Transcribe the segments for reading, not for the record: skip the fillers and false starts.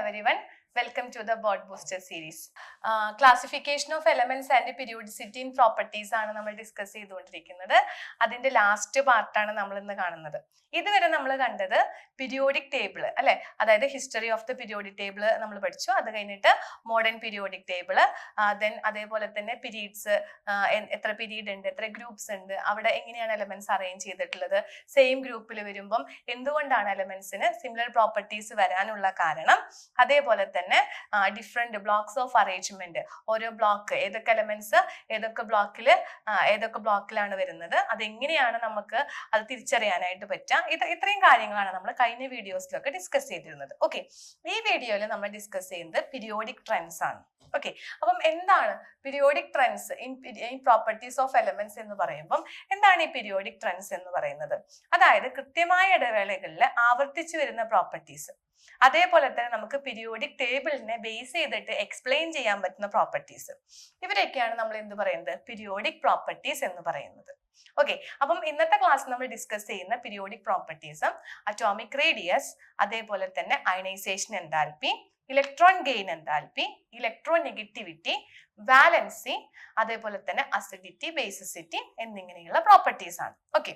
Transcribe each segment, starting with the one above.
everyone. Welcome to the Bot Booster series. Classification of elements and periodicity in properties ആണ് നമ്മൾ discuss ചെയ്തുകൊണ്ടിരിക്കുന്നത്. അതിന്റെ last പാർട്ടാണ് നമ്മൾ ഇന്ന് കാണുന്നത്. ഇതുവരെ നമ്മൾ കണ്ടത് പീരിയോഡിക് ടേബിൾ അല്ലെ, അതായത് history of the periodic table നമ്മൾ പഠിച്ചു. അത് കഴിഞ്ഞിട്ട് മോഡേൺ പീരിയോഡിക് ടേബിൾ, ദെൻ അതേപോലെ തന്നെ പീരീഡ്സ്, എത്ര പീരീഡ് ഉണ്ട്, എത്ര ഗ്രൂപ്പ്സ് ഉണ്ട്, അവിടെ എങ്ങനെയാണ് എലമെന്റ്സ് അറേഞ്ച് ചെയ്തിട്ടുള്ളത്, സെയിം ഗ്രൂപ്പിൽ വരുമ്പം എന്തുകൊണ്ടാണ് എലമെന്റ്സിന് സിമിലർ പ്രോപ്പർട്ടീസ് വരാനുള്ള കാരണം, അതേപോലെ തന്നെ ഡിഫറെന്റ് ബ്ലോക്സ് ഓഫ് അറേഞ്ച്മെന്റ്, ഓരോ ബ്ലോക്ക് ഏതൊക്കെ എലമെന്റ്സ് ഏതൊക്കെ ബ്ലോക്കിലാണ് വരുന്നത്, അതെങ്ങനെയാണ് നമുക്ക് അത് തിരിച്ചറിയാനായിട്ട് പറ്റുക. ഇത്രയും കാര്യങ്ങളാണ് നമ്മൾ കഴിഞ്ഞ വീഡിയോസിലൊക്കെ ഡിസ്കസ് ചെയ്തിരുന്നത്. ഓക്കെ, ഈ വീഡിയോയിൽ നമ്മൾ ഡിസ്കസ് ചെയ്യുന്നത് പീരിയോഡിക് ട്രെൻഡ്സ് ആണ്. ഓക്കെ, അപ്പം എന്താണ് periodic trends in properties of elements എന്ന് പറയുമ്പോൾ എന്താണ് ഈ പീരിയോഡിക് ട്രെൻഡ്സ് എന്ന് പറയുന്നത്? അതായത് കൃത്യമായ ഇടവേളകളിൽ ആവർത്തിച്ചു വരുന്ന പ്രോപ്പർട്ടീസ്, അതേപോലെ തന്നെ നമുക്ക് പീരിയോഡിക് ടേബിളിനെ ബേസ് ചെയ്തിട്ട് എക്സ്പ്ലെയിൻ ചെയ്യാൻ പറ്റുന്ന പ്രോപ്പർട്ടീസ്, ഇവരൊക്കെയാണ് നമ്മൾ എന്ത് പറയുന്നത്? പീരിയോഡിക് പ്രോപ്പർട്ടീസ് എന്ന് പറയുന്നത്. ഓക്കെ, അപ്പം ഇന്നത്തെ ക്ലാസ് നമ്മൾ ഡിസ്കസ് ചെയ്യുന്ന പീരിയോഡിക് പ്രോപ്പർട്ടീസ് അറ്റോമിക് റേഡിയസ്, അതേപോലെ തന്നെ ionisation enthalpy, electron gain enthalpy, electron negativity, valency, അതേപോലെ തന്നെ അസിഡിറ്റി, ബേസിസിറ്റി എന്നിങ്ങനെയുള്ള പ്രോപ്പർട്ടീസ് ആണ്. ഓക്കെ,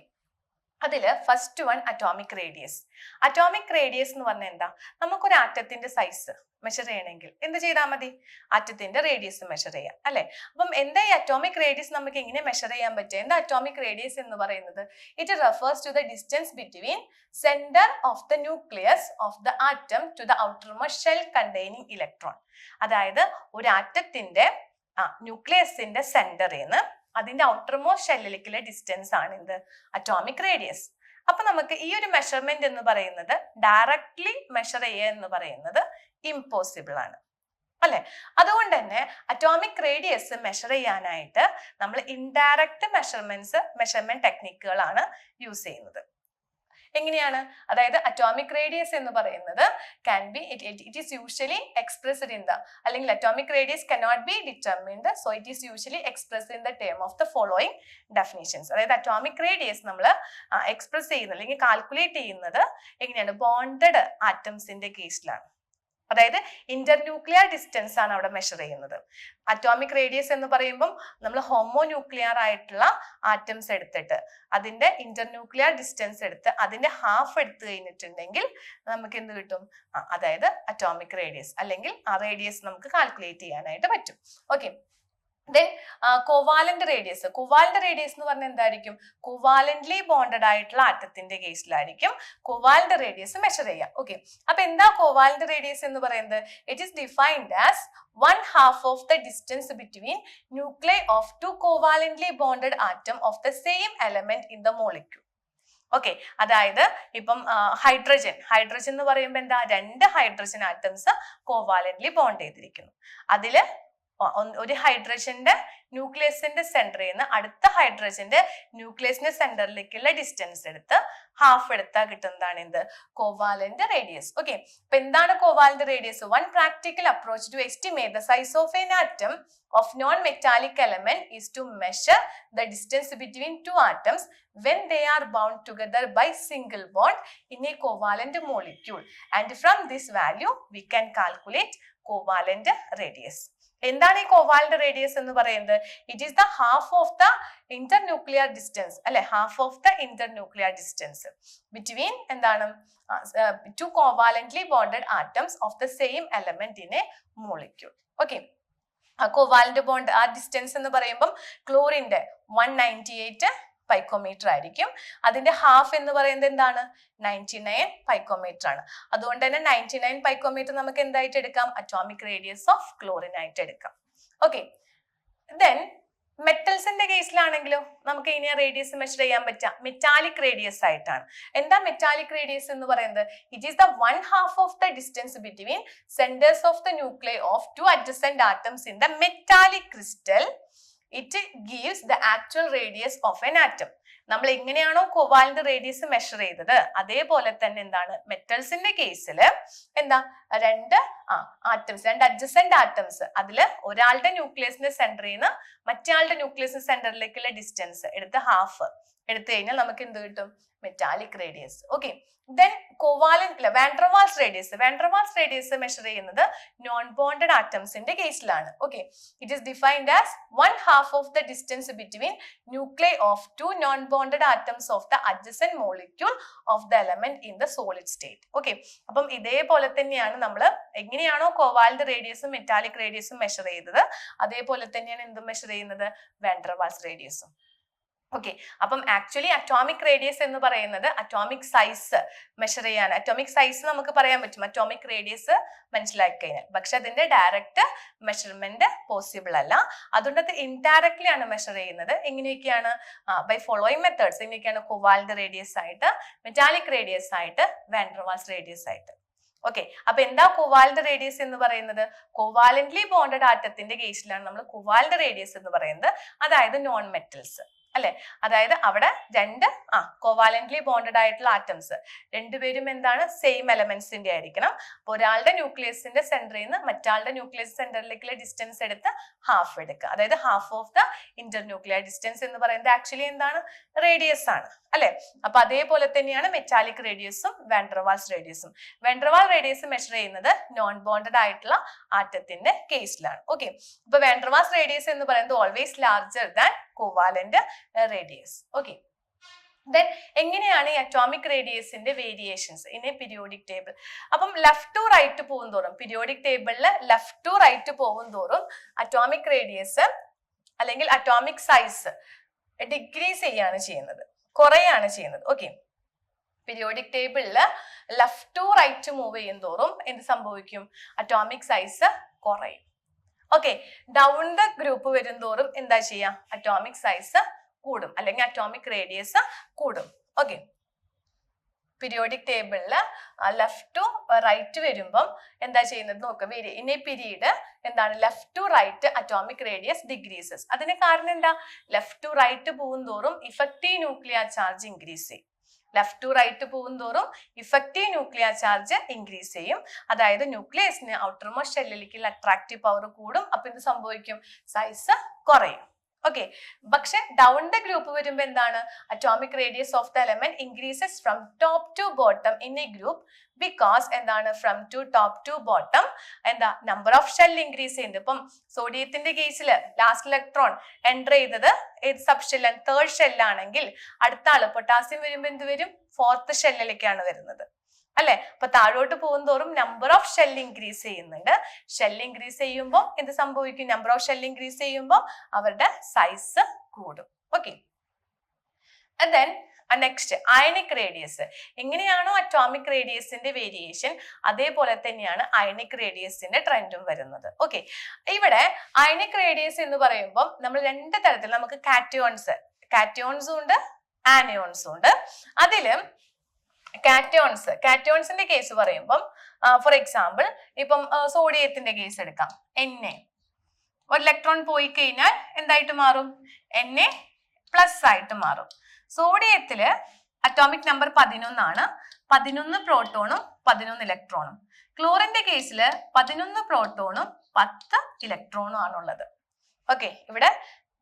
അതില് first one atomic radius. Atomic radius എന്ന് പറഞ്ഞാൽ എന്താ? നമുക്കൊരു ആറ്റത്തിന്റെ സൈസ് മെഷർ ചെയ്യണമെങ്കിൽ എന്ത് ചെയ്താൽ മതി? ആറ്റത്തിന്റെ റേഡിയസ് മെഷർ ചെയ്യാം അല്ലെ. അപ്പം എന്താ ഈ അറ്റോമിക് റേഡിയസ് നമുക്ക് എങ്ങനെ മെഷർ ചെയ്യാൻ പറ്റുക? എന്താ അറ്റോമിക് റേഡിയസ് എന്ന് പറയുന്നത്? It refers to the distance between centre of the nucleus of the atom to the outermost shell containing electron. അതായത് ഒരു ആറ്റത്തിന്റെ ന്യൂക്ലിയസിന്റെ സെന്ററിൽ നിന്ന് അതിന്റെ ഔട്ടർമോസ്റ്റ് ഷെല്ലിലേക്കുള്ള ഡിസ്റ്റൻസ് ആണ് എന്ത്? Atomic radius. അപ്പൊ നമുക്ക് ഈ ഒരു മെഷർമെന്റ് എന്ന് പറയുന്നത് ഡയറക്ട്ലി മെഷർ ചെയ്യുക എന്ന് പറയുന്നത് ഇമ്പോസിബിൾ ആണ് അല്ലെ. അതുകൊണ്ട് തന്നെ അറ്റോമിക് റേഡിയസ് മെഷർ ചെയ്യാനായിട്ട് നമ്മൾ ഇൻഡയറക്റ്റ് മെഷർമെന്റ് ടെക്നിക്കുകളാണ് യൂസ് ചെയ്യുന്നത്. എങ്ങനെയാണ്? അതായത് അറ്റോമിക് റേഡിയസ് എന്ന് പറയുന്നത് it is usually expressed in the, അല്ലെങ്കിൽ atomic radius cannot be determined, so it is usually expressed in the term of the following definitions. അതായത് atomic radius നമ്മൾ എക്സ്പ്രസ് ചെയ്യുന്നത് അല്ലെങ്കിൽ കാൽക്കുലേറ്റ് ചെയ്യുന്നത് എങ്ങനെയാണ്? ബോണ്ടഡ് ആറ്റംസിന്റെ കേസിലാണ്. അതായത് ഇന്റർന്യൂക്ലിയർ ഡിസ്റ്റൻസ് ആണ് അവിടെ മെഷർ ചെയ്യുന്നത്. അറ്റോമിക് റേഡിയസ് എന്ന് പറയുമ്പോൾ നമ്മൾ ഹോമോന്യൂക്ലിയർ ആയിട്ടുള്ള ആറ്റംസ് എടുത്തിട്ട് അതിന്റെ ഇന്റർന്യൂക്ലിയർ ഡിസ്റ്റൻസ് എടുത്ത് അതിന്റെ ഹാഫ് എടുത്തു കഴിഞ്ഞിട്ടുണ്ടെങ്കിൽ നമുക്ക് എന്ത് കിട്ടും? അതായത് അറ്റോമിക് റേഡിയസ്, അല്ലെങ്കിൽ ആ റേഡിയസ് നമുക്ക് കാൽക്കുലേറ്റ് ചെയ്യാനായിട്ട് പറ്റും. Okay, then covalent radius. Covalent radius എന്ന് പറഞ്ഞാൽ എന്തായിരിക്കും? കോവാലന്റ്ലി ബോണ്ടഡ് ആയിട്ടുള്ള ആറ്റത്തിന്റെ കേസിലായിരിക്കും കോവാലന്റ് റേഡിയസ് മെഷർ ചെയ്യുക. ഓക്കെ, അപ്പൊ എന്താ കോവാലന്റ് റേഡിയസ് എന്ന് പറയുന്നത്? It is defined as 1/2 of the distance between nuclear of two covalently bonded atom of the same element in the molecule. Okay, അതായത് ഇപ്പം ഹൈഡ്രജൻ എന്ന് പറയുമ്പോൾ എന്താ? 2 ഹൈഡ്രജൻ ആറ്റംസ് കോവാലന്റ്ലി ബോണ്ട് ചെയ്തിരിക്കുന്നു. അതില് ഒരു ഹൈഡ്രജന്റെ ന്യൂക്ലിയസിന്റെ സെന്ററിൽ നിന്ന് അടുത്ത ഹൈഡ്രജന്റെ ന്യൂക്ലിയസിന്റെ സെന്ററിലേക്കുള്ള ഡിസ്റ്റൻസ് എടുത്ത് ഹാഫ് എടുത്താൽ കിട്ടുന്നതാണ് എന്ത്? Covalent radius. ഓക്കെ, അപ്പൊ എന്താണ് covalent radius? One practical approach to estimate the size of an atom of non-metallic element is to measure the distance between two atoms when they are bound together by single bond in a covalent molecule, and from this value we can calculate covalent radius. എന്താണ് ഈ covalent radius എന്ന് പറയുന്നത്? It is the half of the internuclear distance അല്ലെ, half of the internuclear distance between എന്താണ്? Two covalently bonded atoms of the same element in a molecule. Okay, covalent bond ആ distance എന്ന് പറയുമ്പം ക്ലോറിന്റെ 198 picometre ആയിരിക്കും. അതിന്റെ half എന്ന് പറയുന്നത് എന്താണ്? 99 പൈക്കോമീറ്റർ ആണ്. അതുകൊണ്ട് തന്നെ 99 പൈക്കോമീറ്റർ നമുക്ക് എന്തായിട്ട് എടുക്കാം? അറ്റോമിക് റേഡിയസ് ഓഫ് ക്ലോറിൻ ആയിട്ട് എടുക്കാം. ഓക്കെ, ദെൻ മെറ്റൽസിന്റെ കേസിലാണെങ്കിലോ നമുക്ക് ഇനി റേഡിയസ് മെഷർ ചെയ്യാൻ പറ്റുക മെറ്റാലിക് റേഡിയസ് ആയിട്ടാണ്. എന്താ മെറ്റാലിക് റേഡിയസ് എന്ന് പറയുന്നത്? It is the 1/2 of the distance between centres of the nuclear of to adjacent atoms in the metallic crystal. It gives the actual radius of an atom. നമ്മൾ എങ്ങനെയാണോ covalent radius measure ചെയ്തത് അതേപോലെ തന്നെ എന്താണ് മെറ്റൽസിന്റെ കേസിൽ എന്താ? 2 അഡ്ജസന്റ് ആറ്റംസ്, അതില് ഒരാളുടെ ന്യൂക്ലിയസിന്റെ സെന്ററിൽ നിന്ന് മറ്റേ ന്യൂക്ലിയസിന്റെ സെന്ററിലേക്കുള്ള ഡിസ്റ്റൻസ് എടുത്ത് ഹാഫ് എടുത്തു കഴിഞ്ഞാൽ നമുക്ക് എന്ത് കിട്ടും? Metallic radius. Okay, then covalent van der Waals radius measure ചെയ്യുന്നത് നോൺ ബോണ്ടഡ് ആറ്റംസിന്റെ കേസിലാണ്. Okay, it is defined as 1/2 of the distance between nuclear of 2 non bonded atoms of the adjacent molecule of the element in the solid state. Okay, അപ്പം ഇതേപോലെ തന്നെയാണ് നമ്മൾ എങ്ങനെയാണോ covalent റേഡിയസും metallic റേഡിയസും measure ചെയ്തത്, അതേപോലെ തന്നെയാണ് എന്തും മെഷർ ചെയ്യുന്നത്? വാൻഡർവാൾസ് റേഡിയസും. ഓക്കെ, അപ്പം ആക്ച്വലി അറ്റോമിക് റേഡിയസ് എന്ന് പറയുന്നത് അറ്റോമിക് സൈസ് മെഷർ ചെയ്യാൻ, അറ്റോമിക് സൈസ് നമുക്ക് പറയാൻ പറ്റും അറ്റോമിക് റേഡിയസ് മനസ്സിലാക്കി കഴിഞ്ഞാൽ. പക്ഷെ അതിന്റെ ഡയറക്റ്റ് മെഷർമെന്റ് പോസിബിൾ അല്ല. അതുകൊണ്ട് അത് ഇൻഡയറക്ട്ലി ആണ് മെഷർ ചെയ്യുന്നത്. എങ്ങനെയൊക്കെയാണ്? By following methods. എങ്ങനെയൊക്കെയാണ്? കോവാലന്റ് റേഡിയസ് ആയിട്ട്, മെറ്റാലിക് റേഡിയസ് ആയിട്ട്, വാൻഡർവാൾസ് റേഡിയസ് ആയിട്ട്. ഓക്കെ, അപ്പൊ എന്താ കോവാലന്റ് റേഡിയസ് എന്ന് പറയുന്നത്? കോവാലന്റ്ലി ബോണ്ടഡ് ആറ്റത്തിന്റെ കേസിലാണ് നമ്മൾ കോവാലന്റ് റേഡിയസ് എന്ന് പറയുന്നത്. അതായത് നോൺ മെറ്റൽസ് അല്ലെ, അതായത് അവിടെ രണ്ട് കോവാലന്റ്ലി ബോണ്ടഡ് ആയിട്ടുള്ള ആറ്റംസ് രണ്ടുപേരും എന്താണ്? സെയിം എലമെന്റ്സിന്റെ ആയിരിക്കണം. അപ്പൊ ഒരാളുടെ ന്യൂക്ലിയസിന്റെ സെന്ററിൽ നിന്ന് മറ്റാളുടെ ന്യൂക്ലിയസ് സെന്ററിലേക്കുള്ള ഡിസ്റ്റൻസ് എടുത്ത് ഹാഫ് എടുക്കുക. അതായത് half of the internuclear distance എന്ന് പറയുന്നത് ആക്ച്വലി എന്താണ്? റേഡിയസ് ആണ് അല്ലെ. അപ്പൊ അതേപോലെ തന്നെയാണ് മെറ്റാലിക് റേഡിയസും വാൻഡർവാൾസ് റേഡിയസും. വാൻഡർവാൾ റേഡിയസ് മെഷർ ചെയ്യുന്നത് നോൺ ബോണ്ടഡ് ആയിട്ടുള്ള ആറ്റത്തിന്റെ കേസിലാണ്. ഓക്കെ, അപ്പൊ വാൻഡർവാൾസ് റേഡിയസ് എന്ന് പറയുന്നത് always larger than covalent radius. Okay, then എങ്ങനെയാണ് ഈ അറ്റോമിക് റേഡിയസിന്റെ variations in a periodic table? അപ്പം ലെഫ്റ്റ് ടു റൈറ്റ് പോകും തോറും, പീരിയോഡിക് ടേബിളിൽ ലെഫ്റ്റ് ടു റൈറ്റ് പോകും തോറും അറ്റോമിക് റേഡിയസ് അല്ലെങ്കിൽ അറ്റോമിക് സൈസ് ഡിക്രീസ് ചെയ്യാണ് ചെയ്യുന്നത്, കുറയാണ് ചെയ്യുന്നത്. ഓക്കെ, പീരിയോഡിക് ടേബിളിൽ ലെഫ്റ്റ് ടു റൈറ്റ് മൂവ് ചെയ്യും തോറും എന്ത് സംഭവിക്കും? അറ്റോമിക് സൈസ് കുറയും. ഓക്കെ, ഡൗൺ ദ ഗ്രൂപ്പ് വരും തോറും എന്താ ചെയ്യാം? അറ്റോമിക് സൈസ് കൂടും അല്ലെങ്കിൽ അറ്റോമിക് റേഡിയസ് കൂടും. ഓക്കെ, പീരിയോഡിക് ടേബിളിൽ ലെഫ്റ്റ് ടു റൈറ്റ് വരുമ്പം എന്താ ചെയ്യുന്നത് നോക്കുക. ഇൻ എ പീരീഡ് എന്താണ്? Left to right atomic radius decreases. അതിന് കാരണം എന്താ? ലെഫ്റ്റ് ടു റൈറ്റ് പോകും തോറും ഇഫക്റ്റീവ് ന്യൂക്ലിയർ ചാർജ് ഇൻക്രീസ് ചെയ്യും. ലെഫ്റ്റ് ടു റൈറ്റ് പോകും തോറും ഇഫക്റ്റീവ് ന്യൂക്ലിയർ ചാർജ് ഇൻക്രീസ് ചെയ്യും. അതായത് ന്യൂക്ലിയസിന് ഔട്ടർമോസ്റ്റ് ഷെല്ലിലേക്കുള്ള അട്രാക്റ്റീവ് പവർ കൂടും. അപ്പൊ ഇത് സംഭവിക്കും? സൈസ് കുറയും. ഓക്കെ, പക്ഷെ ഡൗൺ ദ ഗ്രൂപ്പ് വരുമ്പോ എന്താണ്? Atomic radius of the element increases from top to bottom in a group. Because എന്താണ്? From to top to bottom എന്താ? നമ്പർ ഓഫ് ഷെൽ ഇൻക്രീസ് ചെയ്യുന്നുണ്ട്. ഇപ്പം സോഡിയത്തിന്റെ കേസിൽ ലാസ്റ്റ് ഇലക്ട്രോൺ എൻറ്റർ ചെയ്തത് ഏത് സബ് ഷെല്ല്? തേർഡ് ഷെല്ലാണെങ്കിൽ അടുത്ത ആള് പൊട്ടാസ്യം വരുമ്പോ എന്ത് വരും? ഫോർത്ത് ഷെല്ലിലേക്കാണ് വരുന്നത് അല്ലെ. അപ്പൊ താഴോട്ട് പോകും തോറും നമ്പർ ഓഫ് ഷെൽ ഇൻക്രീസ് ചെയ്യുന്നുണ്ട്. ഷെൽ ഇൻക്രീസ് ചെയ്യുമ്പോൾ എന്ത് സംഭവിക്കും? നമ്പർ ഓഫ് ഷെൽ ഇൻക്രീസ് ചെയ്യുമ്പോൾ അവരുടെ സൈസ് കൂടും. Okay, then next ionic radius. എങ്ങനെയാണോ അറ്റോമിക് റേഡിയസിന്റെ വേരിയേഷൻ അതേപോലെ തന്നെയാണ് അയണിക് റേഡിയസിന്റെ ട്രെൻഡും വരുന്നത്. ഓക്കെ, ഇവിടെ അയണിക് റേഡിയസ് എന്ന് പറയുമ്പോൾ നമ്മൾ രണ്ട് തരത്തിൽ, നമുക്ക് കാറ്റയോൺസും ഉണ്ട് ആനയോൺസും ഉണ്ട്. അതിലും കാറ്റയോൺസിന്റെ കേസ് പറയുമ്പം ഫോർ എക്സാമ്പിൾ ഇപ്പം സോഡിയത്തിന്റെ കേസ് എടുക്കാം. Na ഒരു ഇലക്ട്രോൺ പോയി കഴിഞ്ഞാൽ എന്തായിട്ട് മാറും? Na+ ആയിട്ട് മാറും. സോഡിയത്തില് അറ്റോമിക് നമ്പർ 11 ആണ്. 11 പ്രോട്ടോണും 11 ഇലക്ട്രോണും. ക്ലോറിന്റെ കേസില് 11 പ്രോട്ടോണും 10 ഇലക്ട്രോണും ആണുള്ളത്. ഓക്കെ, ഇവിടെ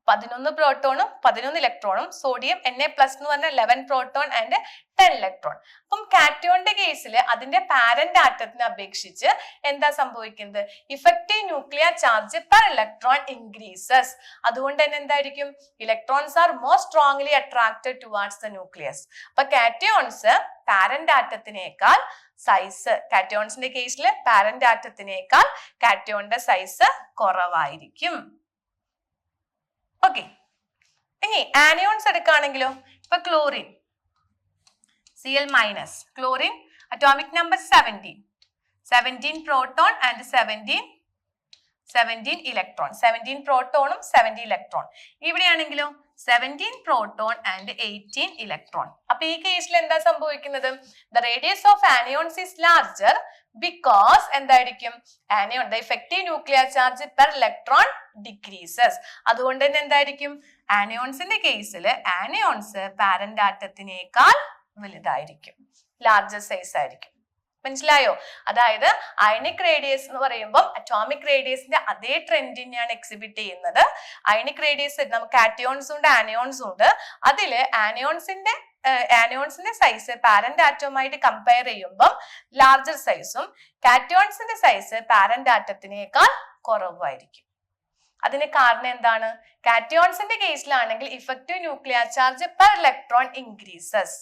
11 പ്രോട്ടോണും 11 ഇലക്ട്രോണും. സോഡിയം Na+ എന്ന് പറഞ്ഞാൽ 11 പ്രോട്ടോൺ ആൻഡ് 10 ഇലക്ട്രോൺ. അപ്പം കാറ്റയോണിന്റെ കേസിൽ അതിന്റെ പാരന്റ് ആറ്റത്തിനെ അപേക്ഷിച്ച് എന്താ സംഭവിക്കുന്നത്? Effective nuclear charge per electron increases. അതുകൊണ്ട് തന്നെ എന്തായിരിക്കും? Electrons are more strongly attracted towards the nucleus. അപ്പൊ കാറ്റയോൺസ് പാരന്റ് ആറ്റത്തിനേക്കാൾ സൈസ്, കാറ്റയോൺസിന്റെ കേസിൽ പാരന്റ് ആറ്റത്തിനേക്കാൾ കാറ്റയോണിന്റെ സൈസ് കുറവായിരിക്കും. ഓക്കെ, ഇനി ആനയോൺസ് എടുക്കുകയാണെങ്കിലോ, ഇപ്പൊ chlorine Cl-, chlorine atomic number 17 proton and 17 electron. 17 പ്രോട്ടോണും 17 ഇലക്ട്രോൺ. ഇവിടെയാണെങ്കിലോ 17 പ്രോട്ടോൺ ആൻഡ് 18 ഇലക്ട്രോൺ. അപ്പൊ ഈ കേസിൽ എന്താ സംഭവിക്കുന്നത്? The radius of anions is larger because എന്തായിരിക്കും? Anion the effective nuclear charge per electron decreases. അതുകൊണ്ട് തന്നെ എന്തായിരിക്കും? ആനയോൺസിന്റെ കേസിൽ ആനയോൺസ് പാരന്റ് ആറ്റത്തിനേക്കാൾ വലുതായിരിക്കും, ലാർജർ സൈസ് ആയിരിക്കും. മനസ്സിലായോ? അതായത് അയണിക് റേഡിയസ് എന്ന് പറയുമ്പോൾ അറ്റോമിക് റേഡിയസിന്റെ അതേ ട്രെൻഡിനെയാണ് എക്സിബിറ്റ് ചെയ്യുന്നത്. അയണിക് റേഡിയസ് നമുക്ക് കാറ്റയോൺസും ഉണ്ട് ആനയോൺസും ഉണ്ട്. അതില് ആനയോൺസിന്റെ സൈസ് പാരന്റ് ആറ്റവുമായിട്ട് കമ്പയർ ചെയ്യുമ്പോൾ ലാർജർ സൈസും കാറ്റയോൺസിന്റെ സൈസ് പാരന്റ് ആറ്റത്തിനേക്കാൾ കുറവായിരിക്കും. അതിന് കാരണം എന്താണ്? കാറ്റയോൺസിന്റെ കേസിലാണെങ്കിൽ effective nuclear charge per electron increases.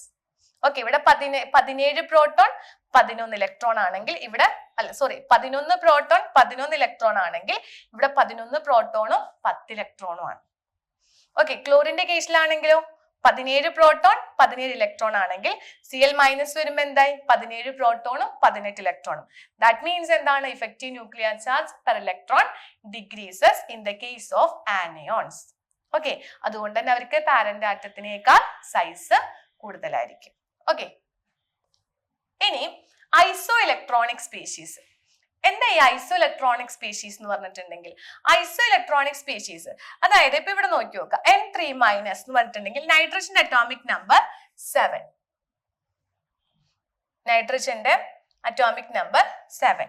Okay, ഇവിടെ 17 പ്രോട്ടോൺ 11 ഇലക്ട്രോൺ ആണെങ്കിൽ ഇവിടെ 11 പ്രോട്ടോൺ 11 ഇലക്ട്രോൺ ആണെങ്കിൽ ഇവിടെ 11 പ്രോട്ടോണും 10 ഇലക്ട്രോണും ആണ്. ഓക്കെ, ക്ലോറിന്റെ കേസിലാണെങ്കിലോ 17 പ്രോട്ടോൺ 17 ഇലക്ട്രോൺ ആണെങ്കിൽ Cl മൈനസ് വരുമ്പോൾ എന്തായി? 17 പ്രോട്ടോണും 18 ഇലക്ട്രോണും. ദാറ്റ് മീൻസ് എന്താണ്? Effective nuclear charge per electron decreases in the case of anions. Okay, അതുകൊണ്ട് തന്നെ അവർക്ക് പാരന്റ് ആറ്റത്തിനേക്കാൾ സൈസ് കൂടുതലായിരിക്കും. ഓക്കെ, ഇനി ഐസോ ഇലക്ട്രോണിക് സ്പീഷീസ്. എന്താ ഈ ഐസോ ഇലക്ട്രോണിക് സ്പീഷീസ് എന്ന് പറഞ്ഞിട്ടുണ്ടെങ്കിൽ, ഐസോ ഇലക്ട്രോണിക് സ്പീഷീസ് അതായത് ഇപ്പൊ ഇവിടെ നോക്കി നോക്കുക, N3- എന്ന് പറഞ്ഞിട്ടുണ്ടെങ്കിൽ നൈട്രജന്റെ അറ്റോമിക് നമ്പർ 7, നൈട്രജന്റെ atomic number 7,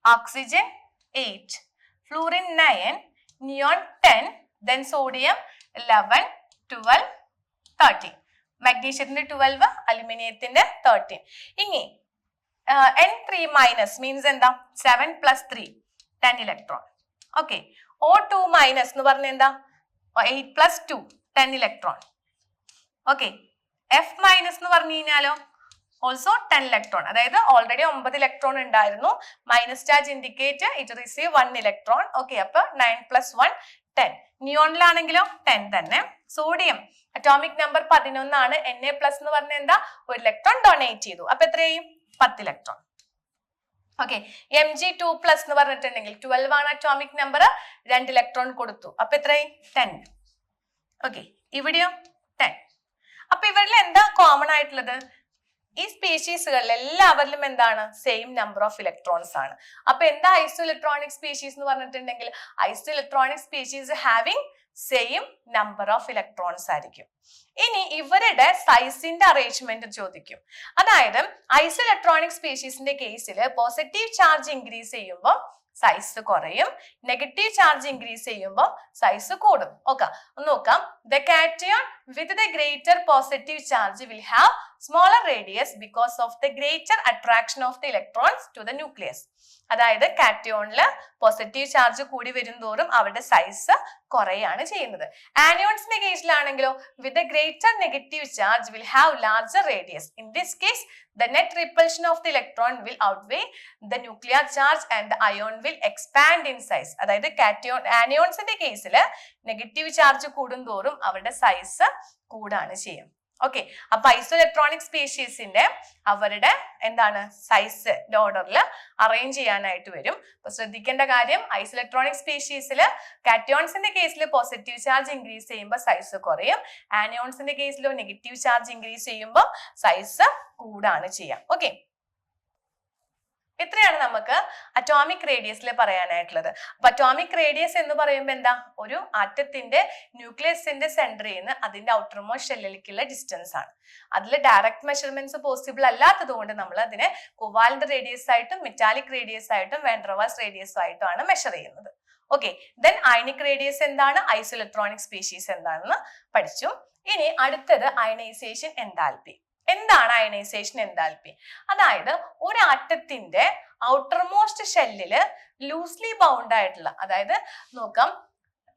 oxygen 8, fluorine 9, neon 10, then sodium 11, 12, 13, മാഗ്നീഷ്യത്തിന്റെ 12, അലുമിനിയത്തിന്റെ 13. ഇനി N3- മീൻസ് എന്താ? 7 + 3 10 ഇലക്ട്രോൺ. ഓക്കെ, O2- എന്ന് പറഞ്ഞ എന്താ? 8 + 2 10 ഇലക്ട്രോൺ. ഓക്കെ, F- എന്ന് പറഞ്ഞു കഴിഞ്ഞാലോ ഓൾസോ 10 ഇലക്ട്രോൺ. അതായത് ഓൾറെഡി 9 ഇലക്ട്രോൺ ഉണ്ടായിരുന്നു. Minus charge indicate it receive 1 electron. Okay, അപ്പൊ 9 + 1 10. നിയോണിലാണെങ്കിലോ 10 തന്നെ. സോഡിയം അറ്റോമിക് നമ്പർ 11 ആണ്. Na+ എന്ന് പറഞ്ഞ എന്താ? 1 ഇലക്ട്രോൺ ഡൊണേറ്റ് ചെയ്തു. അപ്പൊ എത്രയും 10 ഇലക്ട്രോൺ. ഓക്കെ, Mg2+ എന്ന് പറഞ്ഞിട്ടുണ്ടെങ്കിൽ 12 ആണ് അറ്റോമിക് നമ്പർ, 2 ഇലക്ട്രോൺ കൊടുത്തു. അപ്പൊ എത്രയും 10. ഓക്കെ, ഇവിടെയോ 10. അപ്പൊ ഇവരിൽ എന്താ കോമൺ ആയിട്ടുള്ളത്? ഈ സ്പീഷീസുകളിൽ എല്ലാവരിലും എന്താണ്? സെയിം നമ്പർ ഓഫ് ഇലക്ട്രോൺസ് ആണ്. അപ്പൊ എന്താ ഐസോ ഇലക്ട്രോണിക് സ്പീഷീസ് എന്ന് പറഞ്ഞിട്ടുണ്ടെങ്കിൽ, isoelectronic species having same number of electrons ആയിരിക്കും. ഇനി ഇവരുടെ സൈസിന്റെ അറേഞ്ച്മെന്റ് ചോദിക്കും. അതായത് ഐസോ ഇലക്ട്രോണിക് സ്പീഷീസിന്റെ കേസിൽ പോസിറ്റീവ് ചാർജ് ഇൻക്രീസ് ചെയ്യുമ്പോൾ സൈസ് കുറയും, നെഗറ്റീവ് ചാർജ് ഇൻക്രീസ് ചെയ്യുമ്പോൾ സൈസ് കൂടും. ഓക്കെ, നോക്കാം. The cation with the greater positive charge will have smaller radius because of the greater attraction of the electrons to the nucleus. അതായത് കാറ്റയോണില് positive charge കൂടി വരും തോറും അവരുടെ സൈസ് കുറയാണ് ചെയ്യുന്നത്. ആനിയോൺസിന്റെ കേസിലാണെങ്കിലോ with a greater negative charge will have larger radius. In this case the net repulsion of the electron will outweigh the nuclear charge and the ion will expand in size. അതായത് ആനിയോൺസിന്റെ കേസിൽ negative charge കൂടുന്തോറും അവരുടെ size കൂടാണ് ചെയ്യും. Okay, അപ്പൊ ഐസോ electronic സ്പീഷീസിന്റെ അവരുടെ എന്താണ് size ഓർഡറിൽ അറേഞ്ച് ചെയ്യാനായിട്ട് വരും. അപ്പൊ ശ്രദ്ധിക്കേണ്ട കാര്യം, ഐസോ ഇലക്ട്രോണിക് സ്പീഷീസിൽ കാറ്റയോൺസിന്റെ കേസിൽ പോസിറ്റീവ് ചാർജ് ഇൻക്രീസ് ചെയ്യുമ്പോൾ സൈസ് കുറയും, ആനിയോൺസിന്റെ കേസിലോ നെഗറ്റീവ് ചാർജ് ഇൻക്രീസ് ചെയ്യുമ്പോൾ സൈസ് കൂടാണ് ചെയ്യാം. ഓക്കെ, ഇത്രയാണ് നമുക്ക് അറ്റോമിക് റേഡിയസിൽ പറയാനായിട്ടുള്ളത്. അപ്പൊ അറ്റോമിക് റേഡിയസ് എന്ന് പറയുമ്പോൾ എന്താ? ഒരു ആറ്റത്തിന്റെ ന്യൂക്ലിയസിന്റെ സെന്ററിൽ നിന്ന് അതിന്റെ ഔട്ടർ മോസ്റ്റ് ഷെല്ലിലേക്കുള്ള ഡിസ്റ്റൻസ് ആണ്. അതിൽ ഡയറക്റ്റ് മെഷർമെന്റ്സ് പോസിബിൾ അല്ലാത്തത് കൊണ്ട് നമ്മൾ അതിനെ കോവാലന്റ് റേഡിയസ് ആയിട്ടും മെറ്റാലിക് റേഡിയസ് ആയിട്ടും വാൻ ഡെർ വാൾസ് റേഡിയസ് ആയിട്ടും ആണ് മെഷർ ചെയ്യുന്നത്. ഓക്കെ, ദെൻ അയണിക് റേഡിയസ് എന്താണ്, ഐസോ ഇലക്ട്രോണിക് സ്പീഷീസ് എന്താണെന്ന് പഠിച്ചു. ഇനി അടുത്തത് അയണൈസേഷൻ എൻതാൽപ്പി. എന്താണ് അയണൈസേഷൻ എൻതാൽപ്പി? അതായത് ഒരു ആറ്റത്തിന്റെ ഔട്ടർ മോസ്റ്റ് ഷെല്ലില് ലൂസ്ലി ബൗണ്ട് ആയിട്ടുള്ള, അതായത് നോക്കാം,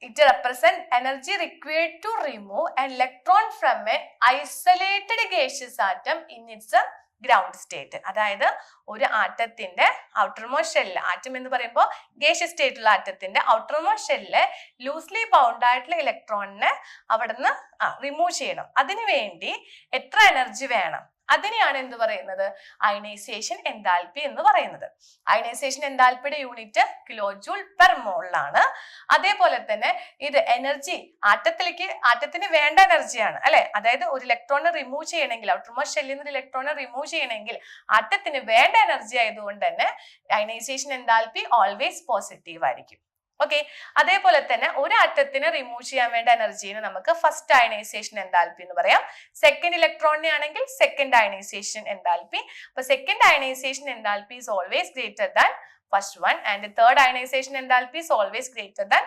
it represent energy required to remove an electron from an isolated gaseous atom in its ground state. അതായത് ഒരു ആറ്റത്തിന്റെ ഔട്ടർ മോസ്റ്റ് ഷെല്ല്, ആറ്റം എന്ന് പറയുമ്പോൾ ഗേഷ്യസ് സ്റ്റേറ്റുള്ള ആറ്റത്തിന്റെ ഔട്ടർ മോസ്റ്റ് ഷെല്ലില് ലൂസ്ലി ബൗണ്ട് ആയിട്ടുള്ള ഇലക്ട്രോണിനെ അവിടുന്ന് റിമൂവ് ചെയ്യണം. അതിനു വേണ്ടി എത്ര എനർജി വേണം? അതിനെയാണ് എന്ത് പറയുന്നത്? അയണൈസേഷൻ എൻതാൽപ്പി എന്ന് പറയുന്നത്. അയണൈസേഷൻ എൻതാൽപ്പിയുടെ യൂണിറ്റ് kJ/mol ആണ്. അതേപോലെ തന്നെ ഇത് എനർജി ആറ്റത്തിന് വേണ്ട എനർജിയാണ് അല്ലെ. അതായത് ഒരു ഇലക്ട്രോണിനെ റിമൂവ് ചെയ്യണമെങ്കിൽ, ഔട്ടർമോസ്റ്റ് ഷെല്ലിൽ നിന്ന് ഇലക്ട്രോണിനെ റിമൂവ് ചെയ്യണമെങ്കിൽ ആറ്റത്തിന് വേണ്ട എനർജി ആയതുകൊണ്ട് തന്നെ അയണൈസേഷൻ എൻതാൽപ്പി ഓൾവേസ് പോസിറ്റീവ് ആയിരിക്കും. ഓക്കെ, അതേപോലെ തന്നെ ഒരു ആറ്റത്തിന് റിമൂവ് ചെയ്യാൻ വേണ്ട എനർജീനെ നമുക്ക് ഫസ്റ്റ് അയണൈസേഷൻ എൻതാൽപ്പി എന്ന് പറയാം. സെക്കൻഡ് ഇലക്ട്രോണിനെ ആണെങ്കിൽ സെക്കൻഡ് അയണൈസേഷൻ എൻതാൽപ്പി. അപ്പൊ second ionisation enthalpy is always greater than first one, and the third ionization enthalpy is always greater than